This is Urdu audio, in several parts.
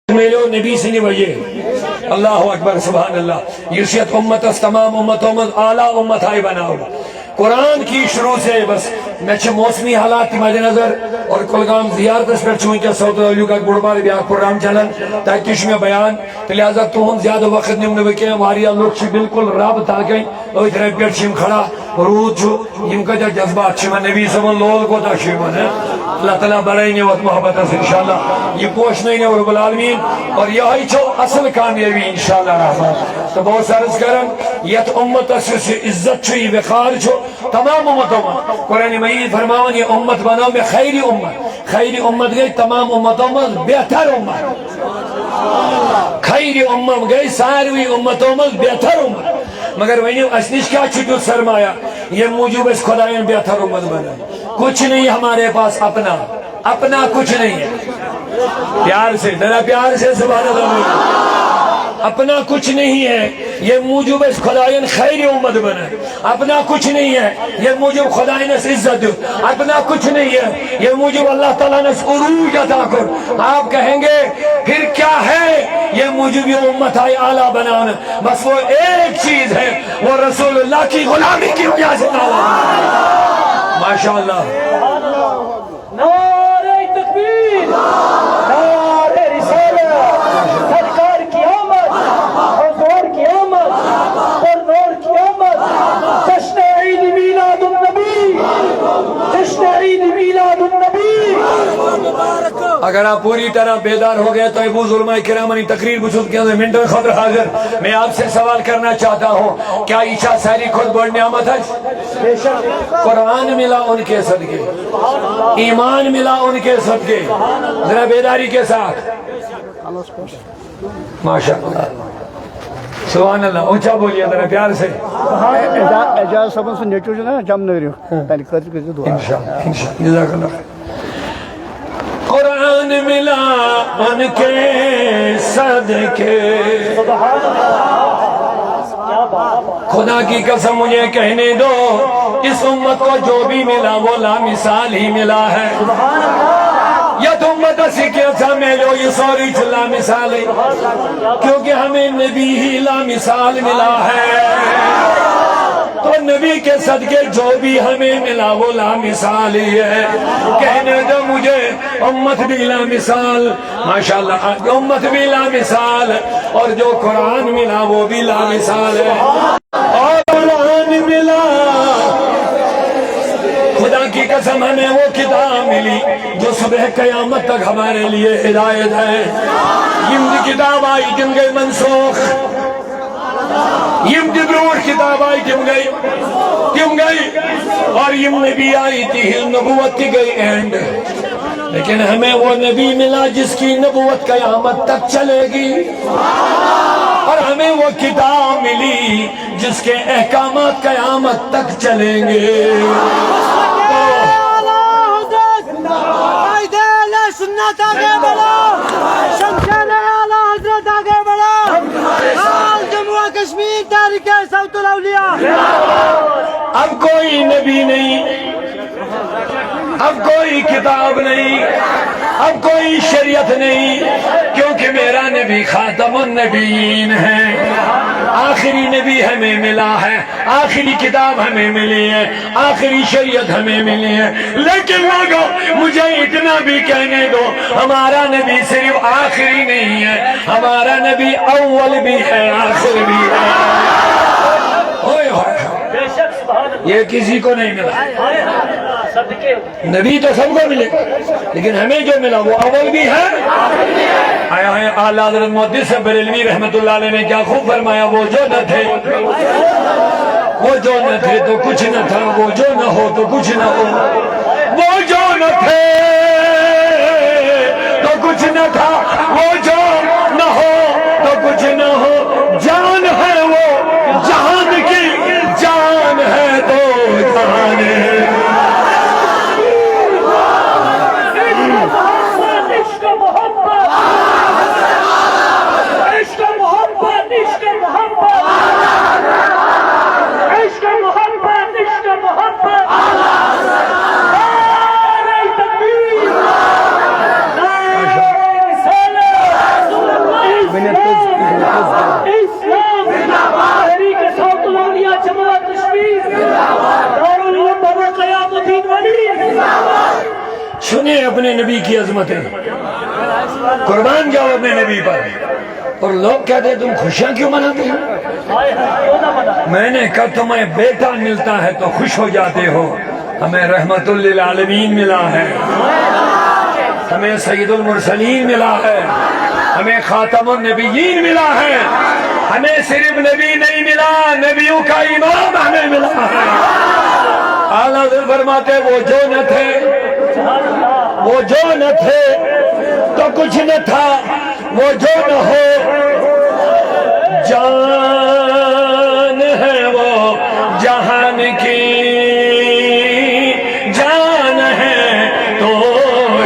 میلو نبی سنی وجہ اللہ اکبر سبحان اللہ یرشیت امت اس تمام امت اعلیٰ امت آئی بناؤ قرآن کی شروع سے بس میں موسمی حالات کی مد نظر اور کلگام زیارت پر چونکہ سعود علیہ کا گڑبار بیاہ پروگرام چلن تاکہ میں بیان لہذا تہن زیادہ وقت نمن بکیں واریاہ لوگ بالکل رب تاکیں اتھ رب پہ کھڑا رود یم کتیا جذبات نبی صبح لول کوتا ہے اللہ تعالیٰ بڑھائیں وقت محبت انشاءاللہ یہ پوشنین رب العالمین اور یہی چھو اصل کامیابی انشاءاللہ رحمت تو بہت سارس کرم یت امت سے عزت چھوئی وقار چھو تمام امتوں میں قرآن مجید فرماؤں یہ امت بناؤ میں خیری امت گئی تمام امتوں میں بہتر امت خیری امت گئی ساروی امتوں میں بہتر امت مگر وہی اسنش کیا چھو سرمایہ یہ موجود اس خدایان بہتر امت بنائے کچھ نہیں ہمارے پاس اپنا کچھ نہیں ہے پیار سے ذرا پیار سے سبحان اللہ اپنا کچھ نہیں ہے یہ موجب اس خدایان خیر امت بنا اپنا کچھ نہیں ہے یہ موجب خدایان اس عزت دو اپنا کچھ نہیں ہے یہ موجب اللہ تعالیٰ نے عروج عطا کر آپ کہیں گے پھر کیا ہے یہ موجب یہ امت آئی اعلیٰ بنانا بس وہ ایک چیز ہے وہ رسول اللہ کی غلامی کی وجہ سے ماشاءاللہ نعرہ تکبیر نعرہ رسالت سرکار کی آمد حضور کی آمد اور نور کی آمد جشن عید میلاد النبی جشن عید میلاد النبی اگر آپ پوری طرح بیدار ہو گئے تو ابو ظلمہ کرامانی تقریر بچود کے اندر منٹر خود حاضر میں آپ سے سوال کرنا چاہتا ہوں کیا عیشہ ساری خود بڑھ نعمت ہے قرآن ملا ان کے صدقے ایمان ملا ان کے صدقے ذرا بیداری کے ساتھ ماشاءاللہ سبحان اللہ اونچا بولیے ذرا پیار سے اعجاز صاحب سے نیچو جو نا جام نگریو پہلے خاطر کے دعا انشاءاللہ جزاک اللہ قرآن ملا ان کے صدقے خدا کی قسم مجھے کہنے دو اس امت کو جو بھی ملا وہ لامثال ہی ملا ہے یا تو امت سکھیسا میں جو یہ سوری چلا مثال ہے کیونکہ ہمیں نبی ہی لامثال ملا ہے تو نبی کے صدقے جو بھی ہمیں ملا وہ لامثال ہی ہے کہنے دو مجھے امت بھی لامثال ماشاءاللہ امت بھی لامثال اور جو قرآن ملا وہ بھی لامثال ہے اور قرآن ملا خدا کی قسم ہمیں وہ کتاب ملی جو صبح قیامت تک ہمارے لیے ہدایت ہے یہ کتاب آئی تم گئی منسوخ یم دبرور کتاب آئی تم گئی اور یم نبی آئی تھی نبوت کی گئی اینڈ لیکن ہمیں وہ نبی ملا جس کی نبوت قیامت تک چلے گی اور ہمیں وہ کتاب ملی جس کے احکامات قیامت تک چلیں گے سنت آگے بڑھو شمشان اعلیٰ حضرت آگے بڑھو جموں کشمیر تاریخ صوت الاولیاء اب کوئی نبی نہیں اب کوئی کتاب نہیں اب کوئی شریعت نہیں کیونکہ میرا نبی خاتم النبیین ہے آخری نبی ہمیں ملا ہے آخری کتاب ہمیں ملی ہے آخری شریعت ہمیں ملی ہے لیکن لوگوں مجھے اتنا بھی کہنے دو ہمارا نبی صرف آخری نہیں ہے ہمارا نبی اول بھی ہے آخر بھی ہے یہ کسی کو نہیں ملا نبی تو سب کو ملے لیکن ہمیں جو ملا وہ اول بھی ہے آیا ہے اعلیٰ حضرت محدث بریلوی رحمت اللہ علیہ نے کیا خوب فرمایا وہ جو نہ تھے تو کچھ نہ تھا وہ جو نہ ہو تو کچھ نہ ہو وہ جو نہ تھے تو کچھ نہ تھا وہ جو نہ ہو تو کچھ نہ ہو جان ہے وہ جہان کی جان ہے تو جہان ہے نعرہ اپنے نبی کی عظمتیں، قربان جاؤ اپنے نبی پر. اور لوگ کہتے ہیں تم خوشیاں کیوں مناتے ہیں؟ میں نے کہا تمہیں بیٹا ملتا ہے تو خوش ہو جاتے ہو، ہمیں رحمت للعالمین ملا ہے، ہمیں سید المرسلین ملا ہے، ہمیں خاتم النبیین ملا ہے، ہمیں صرف نبی نہیں ملا، نبیوں کا امام ہمیں ملا ہے. اعلیٰ حضرت فرماتے وہ جو نہ تھے، وہ جو نہ تھے تو کچھ نہ تھا، وہ جو نہ ہو جان ہے وہ جہان کی جان ہے تو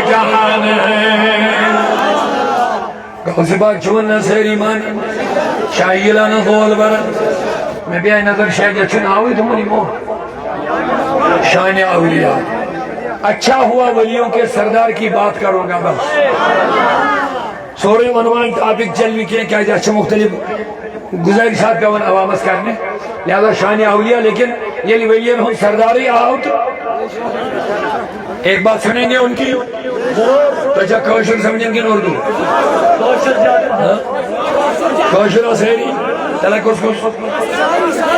جہان ہے. غوث پاک چون سیری مان شاہیلان قول برد میں بھی آئی نظر شاید چون آوئی تمہاری مو شان اولیاء. اچھا ہوا ولیوں کے سردار کی بات کروں گا بس. سورے عنوان ٹاپک چل کے کیا جاچہ مختلف گزارشات پیون عوامس کرنے لہذا شان اولیاء، لیکن یہ ولیوں میں ہم سرداری آؤٹ ایک بات سنیں گے ان کی تو جا کوشر سمجھیں گے اردو کوشر و سہری تلکس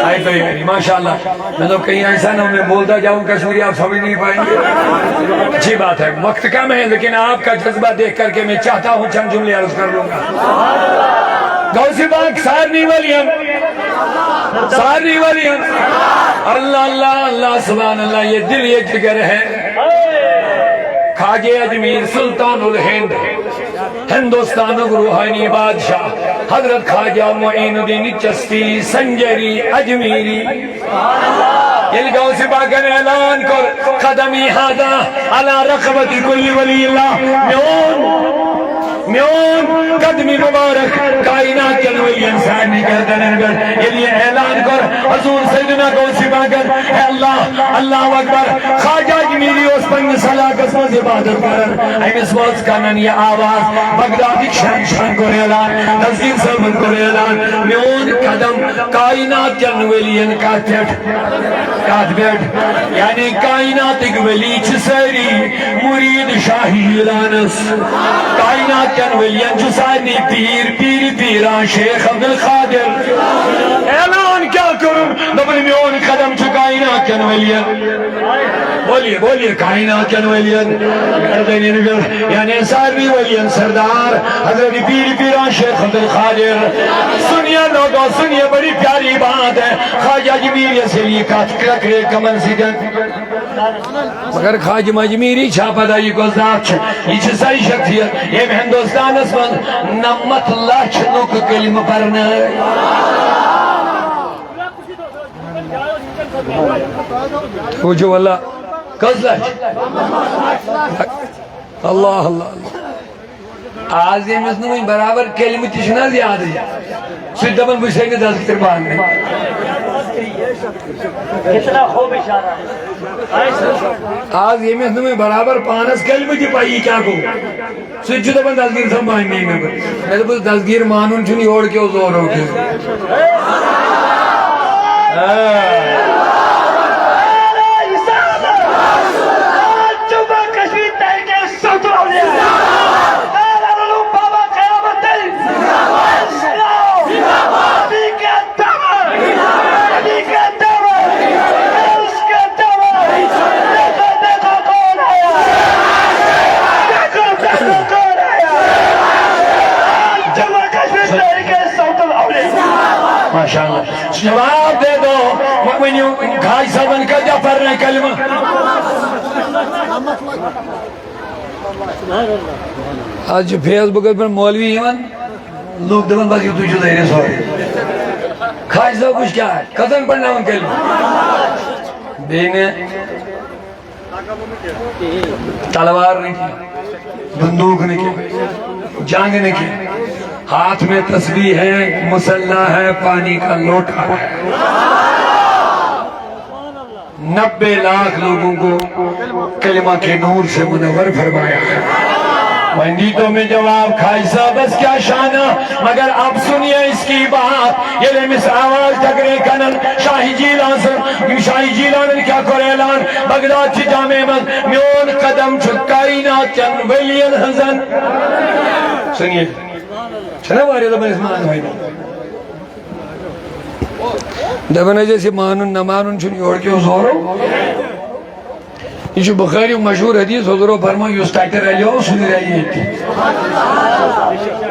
آئی تو میری ماشاءاللہ. میں تو کہیں ایسا نہ میں بولتا جاؤں کشمیری آپ سمجھ نہیں پائیں گے. اچھی بات ہے، وقت کم ہے لیکن آپ کا جذبہ دیکھ کر کے میں چاہتا ہوں چند جملے عرض کر لوں گا. غوث پاک سارنی ولیم، سارنی ولیم، اللہ اللہ اللہ سبحان اللہ. یہ دل یہ جگر ہے. خواجہ اجمیر سلطان الہند ہندوستان روحانی بادشاہ حضرت خواجہ معین الدین چشتی سنجری اجمیری. یہ غوث پاک نے اعلان کر قدمی ہادا علی رقبت کل ولی اللہ میون قدمی مبارک کائنات کے ولی انسان نے کہتا ہے یہ لیے اعلان کر حضور سیدنا غوث پاک اے اللہ اللہ اکبر خواجہ اجمیری اس پنج صلاح قسمت عبادت کرن ایمس واز کنن یہ آواز بغدادی شان شان کو اعلان تذکیر صاحب کو اعلان میون قدم کائنات کے ولی ان کا بیٹھ یعنی کائنات ایک ولی چسری مرید شاہی لانس کائنات کن ولیان جسانی پیر پیر پیران شیخ عبدالقادر اعلان کیا کروں دبل میون قدم چو کائنات کن ولیان بولیے بولیے کائنات کن ولیان گردنی نگر یعنی ساروی ولیان سردار حضرت پیر پیران شیخ عبدالقادر. سنیا لوگوں سنیا بڑی پیاری بات ہے. خواجہ اجمیری سے لیے کرے کمن سیدن مگر خواجہ اجمیری چھاپا دائی کو ذات یہ چیزائی شخصیت یہ ہندوستان اس من نمت لاچھ نوک کلمہ پرنا خوجو اللہ کس لاچھ اللہ اللہ آزیم اس نویں برابر کلمہ تشنا زیادہ ہے سیدھا من بشے کے تذکر باندھنے کتنا خوب اشارہ ہے. آج یہ میں تمہیں برابر پانس کلمہ کی پائی کیا کو سوچ تو بند دزگیر سمبھائی نہیں میں تو بس دزگیر مانون چھنی اوڑ کے زور ہو کے ماشاءاللہ جواب دے دو مؤمنیوں گھائی سبن کا جا پڑھ رہے کلمہ آج فیس بک پر مولوی ایمان لوگ دبن باقی تو جو دہنے سوڑے گھائی سب کچھ کیا ہے قدم پڑھنا ان کلمہ دینے تلوار نہیں کی بندوق نہیں کی جانگ نہیں کی ہاتھ میں تسبیح ہے مسلح ہے پانی کا لوٹا ہے 90 لاکھ لوگوں کو کلمہ کے نور سے منور فرمایا ہے مندی تو میں جواب کھائیسا بس کیا شانہ مگر اب سنیے اس کی بات یہ مس آواز ٹکرے کنن شاہی جیلان سے شاہی جیلان کیا کرے اعلان بغداد چی جامع من میون قدم چھکائی نا چند ویلین حسن سنیے چھنا مارے تو میں اس مان ہوئی دبنا جیسے مانن نمانن چھن یوڑ کے زورو یہ بخاری مشہور حدیث حضور فرما یستاکر علیہ سنی رہی تھی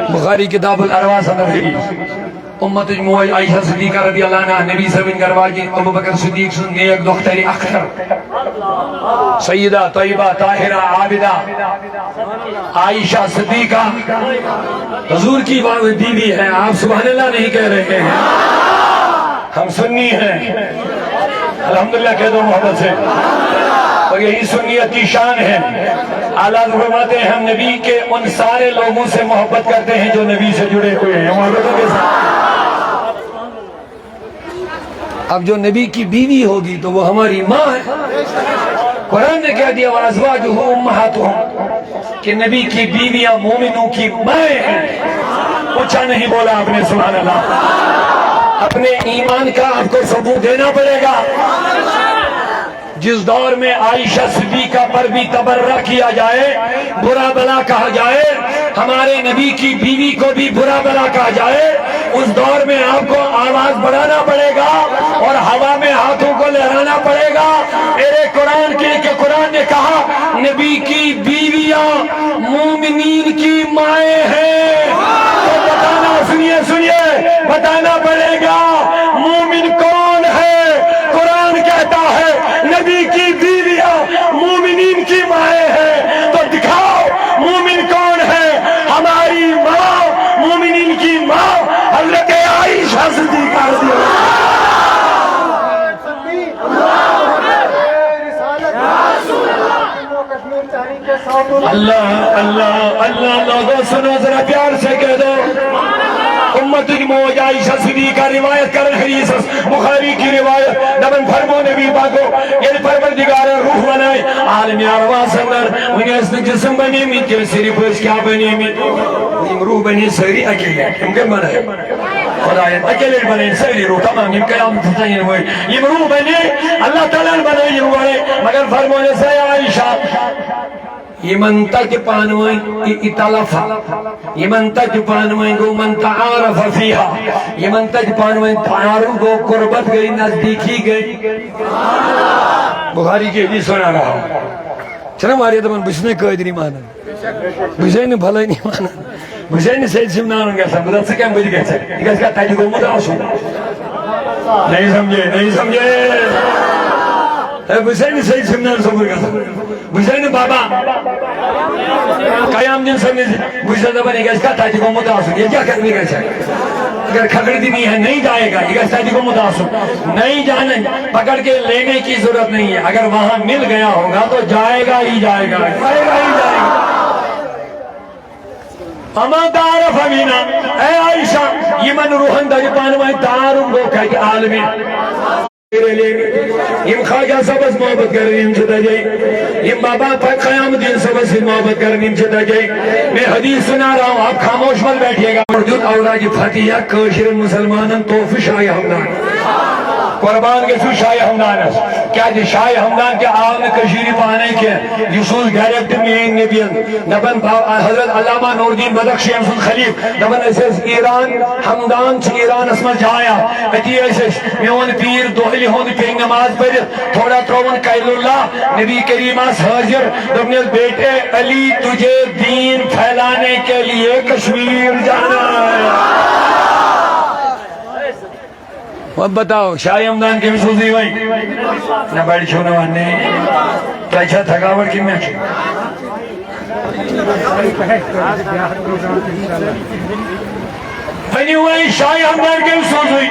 بخاری کتاب الارواح صدر حدیث امت اجموعی عائشہ صدیقہ رضی اللہ عنہ نبی صلی اللہ علیہ وسلم ابو بکر صدیق سن نیک دختر اختر سیدہ طیبہ طاہرہ عابدہ عائشہ صدیقہ حضور کی بیوی ہے آپ سبحان اللہ نہیں کہہ رہے ہیں ہم سنی ہیں الحمدللہ کہہ دو محبت سے اور یہی سنیت کی شان ہے اعلیٰ فرماتے ہیں ہم نبی کے ان سارے لوگوں سے محبت کرتے ہیں جو نبی سے جڑے ہوئے ہیں محبتوں کے ساتھ اب جو نبی کی بیوی ہوگی تو وہ ہماری ماں ہے قرآن نے کہہ دیا وَأَزْوَاجُهُ أُمَّهَاتُهُمْ کہ نبی کی بیویاں مومنوں کی مائیں ہیں اونچا نہیں بولا آپ نے سبحان اللہ اپنے ایمان کا آپ کو ثبوت دینا پڑے گا جس دور میں عائشہ صدیقہ پر بھی تبرہ کیا جائے برا بلا کہا جائے ہمارے نبی کی بیوی کو بھی برا بلا کہا جائے اس دور میں آپ کو آواز بڑھانا پڑے گا اور ہوا میں ہاتھوں کو لہرانا پڑے گا میرے قرآن کے کہ قرآن نے کہا نبی کی بیویاں مومنین کی مائیں ہیں تو بتانا سنیے بتانا پڑے گا مومن کون ہے قرآن کہتا ہے نبی کی بیویاں مومنین کی مائیں ہیں تو دکھاؤ مومن کون ہے ہماری ماں مومنین کی ماں حضرت عائشہ صدیقہ رضی اللہ اللہ لوگوں سنو ذرا پیار سے کہہ دو امت اجموعی عائشہ صدیقہ روایت کرن حدیث بخاری کی روایت نبن فرمو نبی پاکو یہ پروردگار روح بنائے عالم ارواح سندر انہیں اس نے جسم بنی امید کے صرف اس کیا بنی امید روح بنی سری اکیلے ہم کیا بنائے خدایت اکیلے بنائے سری روح تمام یہ قیامت تسائین ہوئے یہ روح بنی اللہ تعالیٰ بنائے یہ روح بنائے مگر فرمو نے سے عائشہ یہ منتا کے پانوائیں اتلافا یہ منتا کے پانوائیں گو من تعارف فیہا یہ منتا کے پانوائیں تعارف گو قربت گئی نزدیکی گئی بخاری کے حدیث سنا رہا ہوں چنا ماری تو من بسنے قید نہیں مانا بسنے بھلائی نہیں مانا بسنے سید سمنان گیا سب بدت سے کیا مجھ گئے سکتے یہ کہا تاجی کو مدعوشو نہیں سمجھے بسنے سید سمنان سبر گیا سب بسنے بابا قیام دن سب نے بسنے دبنے گیا اس کا تاجی کو مدعوشو یہ کیا کرنے گئے سکتے اگر کھکڑ دینی ہے نہیں جائے گا یہ کہا کو متاثر نہیں جانے پکڑ کے لینے کی ضرورت نہیں ہے اگر وہاں مل گیا ہوگا تو جائے گا ہی جائے گا اما تعارف امینہ اے عائشہ یہ من روحن دا جپانوائیں تعارف کو کہا کہ عالمی یہ خواجہ سبس محبت کرنیم چھتا جائے یہ بابا پر قیام دین سبس محبت کرنیم چھتا جائے میں حدیث سنا رہا ہوں آپ خاموش مل بیٹھئے گا موجود اوراج فتیہ کوشر مسلمانن توف شاہ حمدان قربان کے سو شاہ حمدان ہے کیا جی شاہ حمدان کے آل میں کشیری پانے کے یسوس ڈائریکٹر مین نبیان نبن حضرت علامہ نوردین بدخشی امسل خلیف نبن ایسیس ایران حمدان چھ ایران اسمال جایا اتی ایسیس میون پیر دوہلی ہون پیر نماز پر تھوڑا ترون قیل اللہ نبی کریم آس حاضر دبنے بیٹے علی تجھے دین پھیلانے کے لیے کشمیر جانا ہے اب بتاؤ شاہ حمدان کی محسوسی ہوئی نہ بڑی چھونا واننے تو اچھا تھکاوٹ کی میں بنی ہوئی شاہ حمدان کی محسوس ہوئی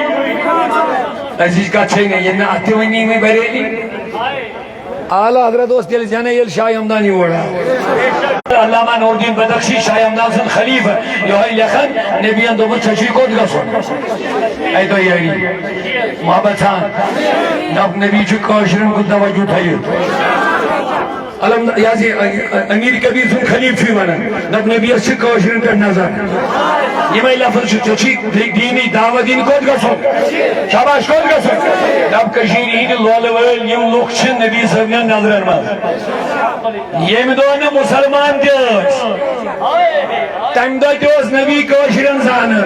عزیز کا چھے گئے یہ نہ آتے ہوئی نہیں میں بریلی اعلیٰ حضرت دوست جل جانے یہ شاہ حمدانی ہو رہا علامہ نوردین بدخشی شاہ حمدان سن خلیف یہ ہوئی لکھن نبیان دو بچھشی کو دکھا سن اے تو یہ محبت سان نب نبی چو کوشرن کو توجہ تھائیو علم یازی امیر کبیر سن خلیف چھوئی ونن دب نبی اس کاشرن پر نظر یہ میں لفظ چوچی دینی دعوت دین کود گسو شاباش کود گسو دب کشیر ہی لول ول یم لوگ چھ نبی صلی نظرن ماز یم دون مسلمان دیوز تم دو دیوز نبی کاشرن زانن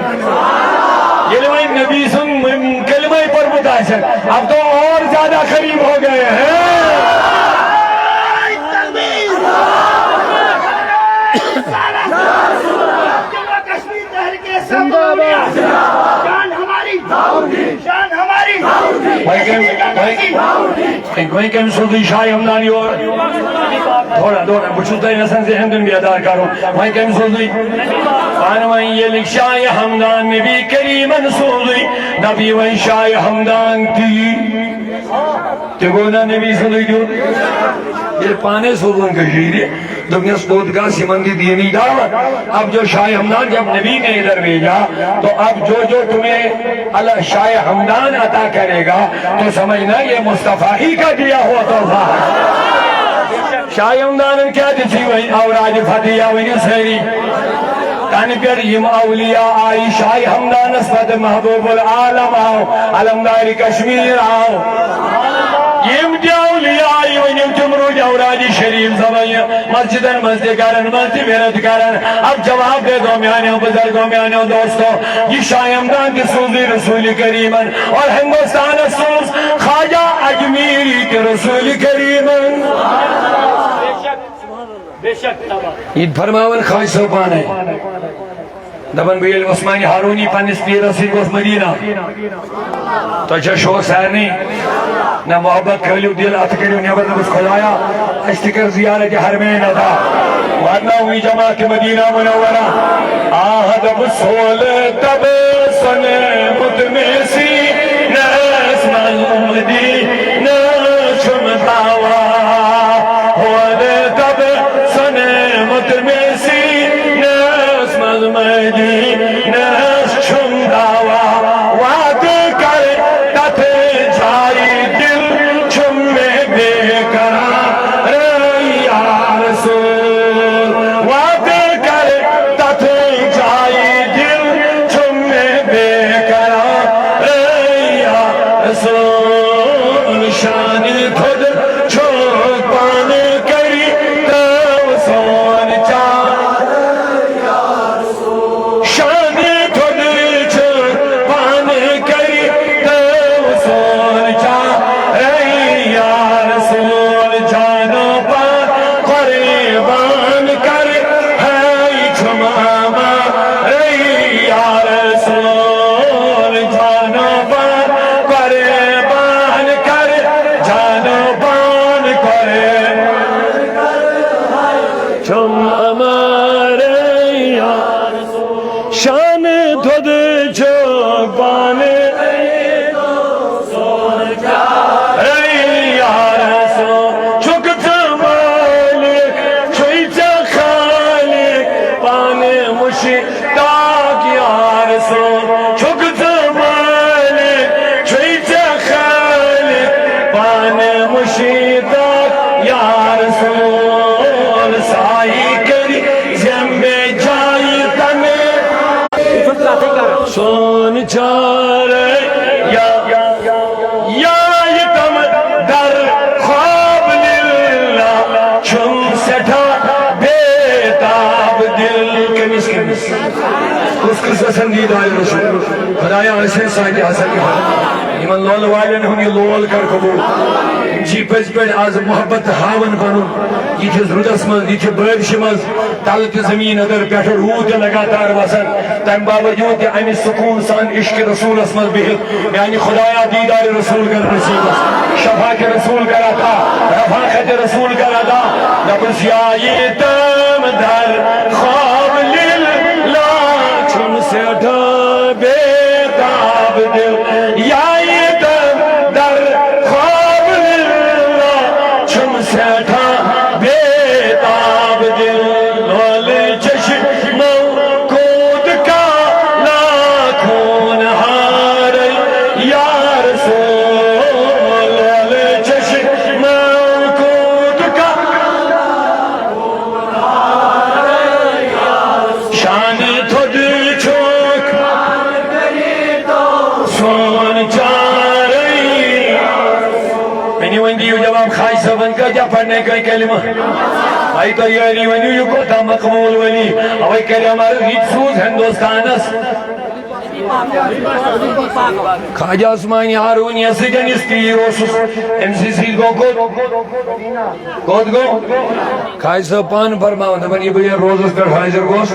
یہ لوگ نبی سن کلمہ پر متاثر اب تو اور زیادہ قریب ہو گئے ہیں کوئی کم سلطی شاہ ہمدانی اور تھوڑا بچھو تائی نسان سے ہندن بھی ادار کروں وہیں کم سلطی فانوائیں یہ لکھ شاہ ہمدان نبی کریمن سلطی نبی وہیں شاہ ہمدان تی تگونا نبی سلطی دیو یہ پانے سلطن کشیری دنیا سلطگاہ سمندی دینی دعوت اب جو شاہ ہمدان جب نبی نے ادھر بھیجا تو اب جو تمہیں اللہ شاہ ہمدان عطا کرے گا تو سمجھنا یہ مصطفیٰ ہی کا دیا ہوا تحفہ شاہ ہمدان کیا دیتی وہی اوراج فتح وہی سہری تانی پر یم اولیاء آئی شاہ ہمدان اسفت محبوب العالم آؤ علمداری کشمیر آؤ یم دی اولیاء آئی ونیم تمرو جوراجی شریف زبائی مسجدن مسجد کرن مسجد بیرت کرن اب جواب دے دو میانیوں بزرگوں میانیوں دوستوں یہ شاہ ہمدان کی سوزی رسول کریمن اور ہندوستان سوز خواجہ اجمیری کے رسول کریمن بے شک عید فرماون خواج صوبان ہے دبن بیل عثمانی ہارونی پانس پیر رسید گوز مدینہ تو اچھا شوق سیر نہیں نہ محبت کھلیو دل آت کریو نیبر نبس کھلایا اشتکر زیارت حرمین ادا وارنا ہوئی جماعت مدینہ منورہ آہد بسول تب سنے مدمیسی نس ملمدی نشم داوا ہود تب سنے مدمیسی نس ملمدی نشم داوا وعد کر تت جائی دل چھمے بے قرار یا رسول وعد کر تت جائی دل چھمے بے قرار یا رسول شان خود چھوک پان کری تو سون چاہ شان خود چھوک پان کری تو سون چاہ یا رسول جانو پان قربان کر ہے چھماما یا رسول جانو پان قربان کر جانو پان کر چھم امارے یا شان دھد چھوک پان سون چارے یا یتم در خواب للہ چھم سٹھا بیتاب دل کمیس اس قصہ سندید آئی رسول خدایہ حسین سائد حسن کی حال ایمان لول والین ہوں یہ لول کر قبول جی پس پر آز محبت ہاون بنون یہ چھز رودس مز یہ چھز بارش مز تالت زمین ادر پیٹھ رود لگاتار وسن تم باوجود امی سکون سان عشق رسول اسمل بہت یعنی خدایا دیدار رسول کر نصیب شفا کے رسول کر عطا رفاقت رسول کر عطا نبس یا یہ تم در خواب للہ چھم سے اٹھا بیتاب دل یا یہ تم در خواب للہ چھم سے اٹھا بیتاب دل لول چشم کود کا لاکھون ہار یا رسول لول چشم کود کا کیا پڑھنے کا کلمہ آئی تو یاری ونیو یو کو تھا مقبول ولی اوئی کرے ہمارا ریچسوز ہندوستانس خواجہ عثمانی ہارون یا سجن استیروسس MCC کو کود گو خواجہ صاحب پان فرماؤں دبن یہ بھئی روزس پر حاضر گوش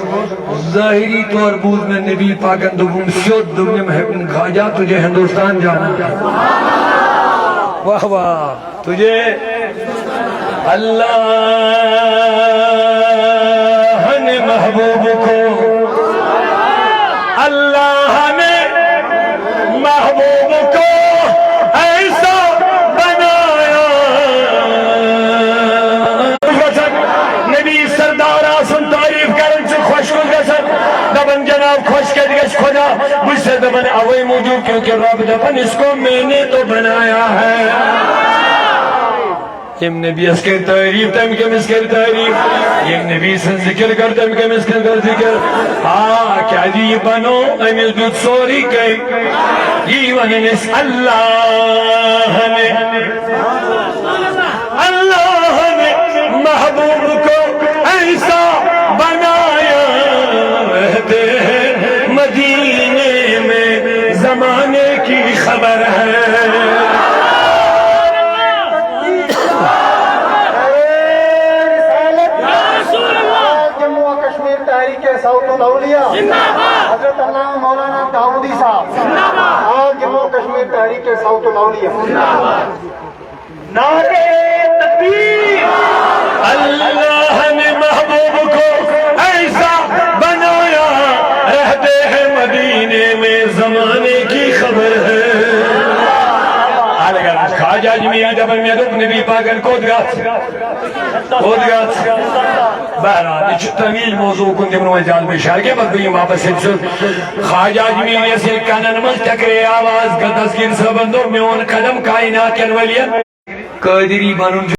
ظاہری طور بود میں نبی پاکن دبن سیود دبن خواجہ تجھے ہندوستان جانا واہ واہ تجھے اللہ نے محبوب کو اللہ نے محبوب کو ایسا بنایا نبی سردار آسن تعریف کرن سے خوش کو گسن دبن جناب خوش کر گش خدا مجھ سے دبن اوئی موجود کیونکہ رب دبن اس کو میں نے تو بنایا ہے یم نبی اس کے تعریف تم کے مسکر تعریف یم نبی سن ذکر کر تم کے مسکر کر ذکر کیا جی بنو امیز دود سوری کئی یہ وننس اللہ نے محبوب کو ایسا بنایا رہتے ہیں مدینے میں زمانے کی خبر ہے حضرت علامہ مولانا داؤدی صاحب آج جموں کشمیر تحریک صوت الاولیاء نعرے تکبیر اللہ نے محبوب کو ایسا بنایا رہتے ہیں مدینے میں زمانے کی خبر ہے خواجہ اجمیری دبن میں دب نبی پاکن کود گات بہرحال یہ طویل موضوع کن دمنو اجاز میں شاہ کے بعد بھی واپس سلسل خواجہ اجمیری سے کانن مل تکرے آواز کا تذکیر سبندو میون قدم کائنات کے انولیت قادری بانون